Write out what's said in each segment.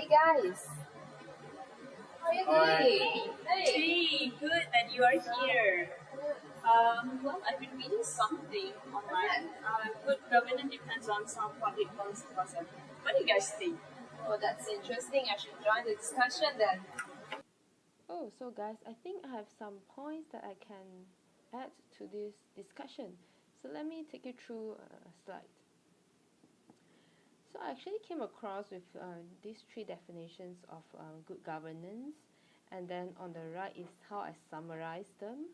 Hey guys, how are you doing? Hey, good that you are here. Well, I've been reading something online. Good governance depends on some public policy process. What do you guys think? Oh, that's interesting. I should join the discussion then. Oh, so guys, I think I have some points that I can add to this discussion. So let me take you through a slide. So I actually came across with these three definitions of good governance, and then on the right is how I summarize them.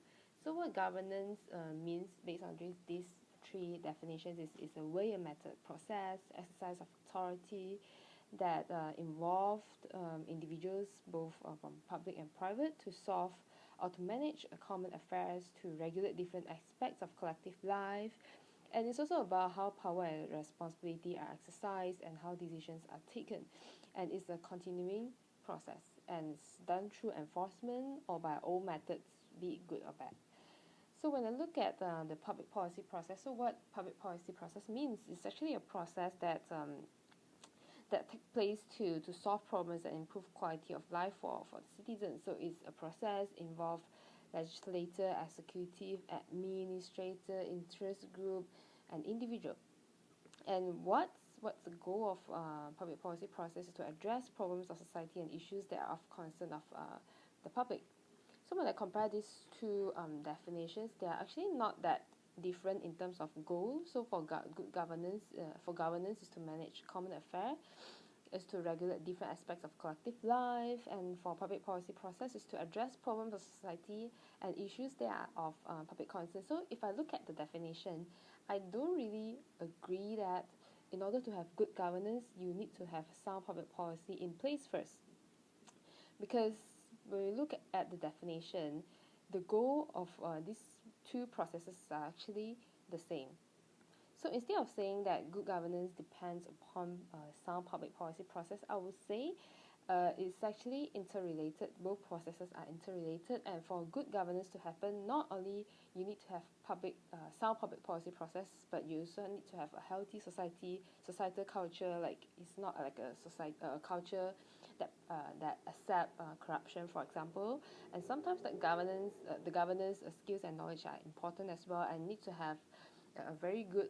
So what governance means based on these three definitions is a way, a method, process, exercise of authority that involved individuals, both from public and private, to solve or to manage common affairs, to regulate different aspects of collective life. And it's also about how power and responsibility are exercised and how decisions are taken. And it's a continuing process, and it's done through enforcement or by old methods, be it good or bad. So when I look at the public policy process, so what public policy process means is actually a process that take place to solve problems and improve quality of life for the citizens. So it's a process involve legislator, executive, administrator, interest group, and individual. And what's the goal of public policy process is to address problems of society and issues that are of concern of the public. So when I compare these two definitions, they are actually not that different in terms of goal. So for good governance, for governance is to manage common affair, is to regulate different aspects of collective life, and for public policy process is to address problems of society and issues that are of public concern. So if I look at the definition, I don't really agree that in order to have good governance, you need to have sound public policy in place first. Because when we look at the definition, the goal of these two processes are actually the same. So instead of saying that good governance depends upon sound public policy process, I would say it's actually interrelated. Both processes are interrelated, and for good governance to happen, not only you need to have sound public policy process, but you also need to have a healthy societal culture. Like it's not like a culture that accept corruption, for example. And sometimes the governance skills and knowledge are important as well, and need to have a very good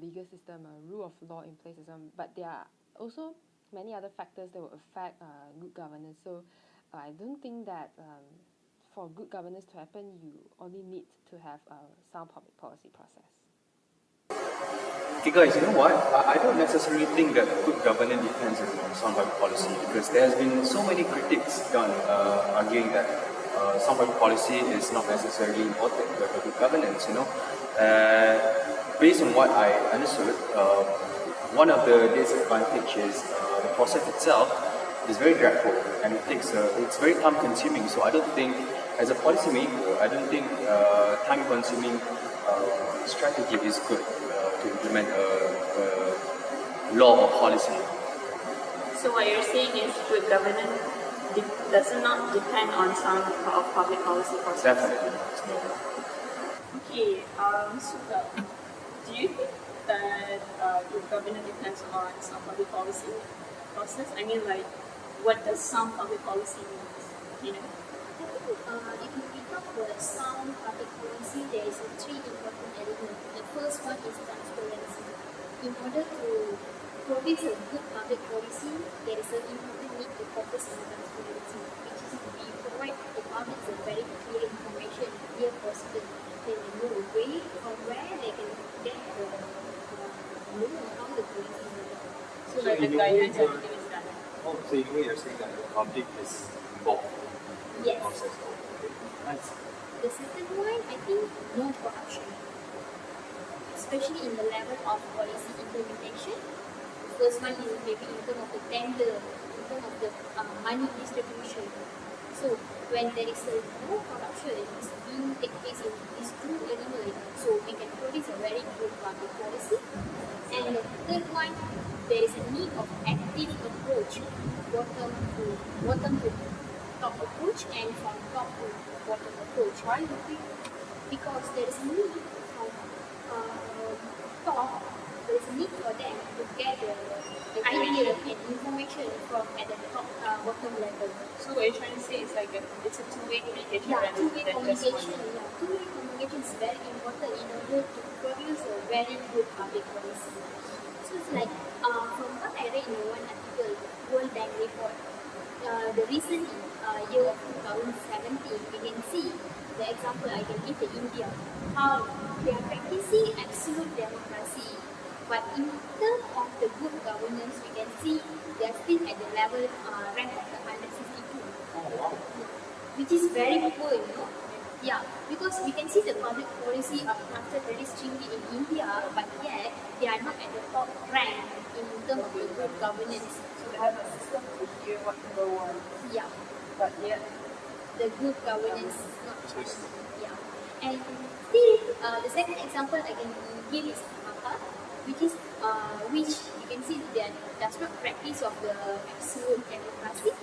legal system, a rule of law in place as well. But there are also many other factors that will affect good governance. So I don't think that for good governance to happen, you only need to have a sound public policy process. Okay, guys, you know what? I don't necessarily think that good governance depends on sound public policy because there has been so many critics done arguing that sound public policy is not necessarily important to have a good governance. Based on what I understood, one of the disadvantages the process itself is very dreadful and it's very time consuming. So I don't think, as a policymaker, I don't think time consuming strategy is good to implement a law or policy. So what you're saying is good governance does not depend on some of public policy process. Definitely. Okay, so do you think that good governance depends on some public policy process? I mean, like, what does some public policy mean? If we talk about sound public policy, there is three important elements. The first one is transparency. In order to produce a good public policy, there is an important need to focus on transparency, which is we provide the public a very clear information, clear possible. They know way from where they can get the know how the policy is done. So like the guidance and everything is done. Oh, so you're saying that the public is involved in Yes. the process? Okay. Nice. The second one, I think, no corruption, especially in the level of policy implementation. The first one is maybe in terms of the tender, in terms of the money distribution. So when there is no corruption, it's being take place in these two elements, so we can produce a very good public policy. And the third one, there is a need of active approach, bottom to top approach, and from top to bottom approach. Why do you think? Because there is a need from top, there is there's a need for them to get the idea and information from at the top bottom level. So what you're trying to say is like it's a two-way communication Yeah, rather two-way than just one. communication. Yeah, two-way communication is very important in order to produce a very good public policy. So it's like from what I read in one article, World Bank report, the recent year of 2017, we can see the example I can give in India, how they are practicing absolute democracy. But in terms of the good governance, we can see they are still at the level rank of the 152. Which is very poor, you know. Yeah, because we can see the public policy are crafted very strictly in India, but yet they are not at the top rank in terms of the good governance. So they have a system to hear what people want, Yeah, but yet the good governance is not present. Yeah, and still the second example I can give is Maka, which you can see they does not practice of the absolute democracy,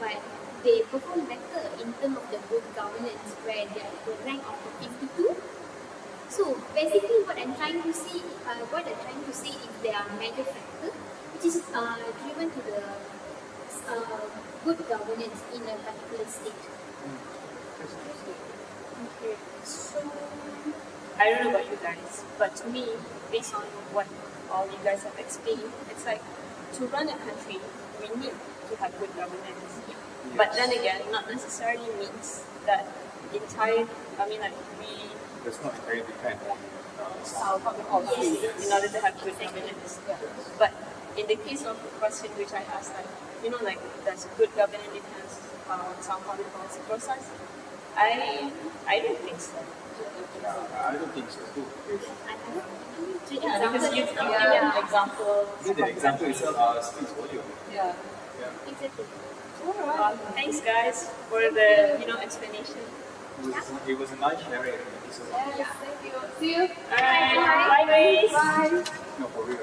but they perform better in terms of the good governance, where they are at the rank of the 52. So basically, what I'm trying to see is there are major factors which is driven to the good governance in a particular state. Okay, so I don't know about you guys, but to me, based on what all you guys have explained, it's like to run a country, we need to have good governance. But then again, not necessarily means that we Does not entirely depend on our public policy. in order to have good governance. But in the case of the question which I asked, like, does good governance depend on some public policy process? I don't think so. I don't think so too. Because you've given Yeah. an example. The example itself speaks volume. Yeah. Exactly. Thanks guys for the explanation. It was a nice sharing. Thank you so much. Yes, thank you. See you. Alright, bye guys. Bye. No, for real.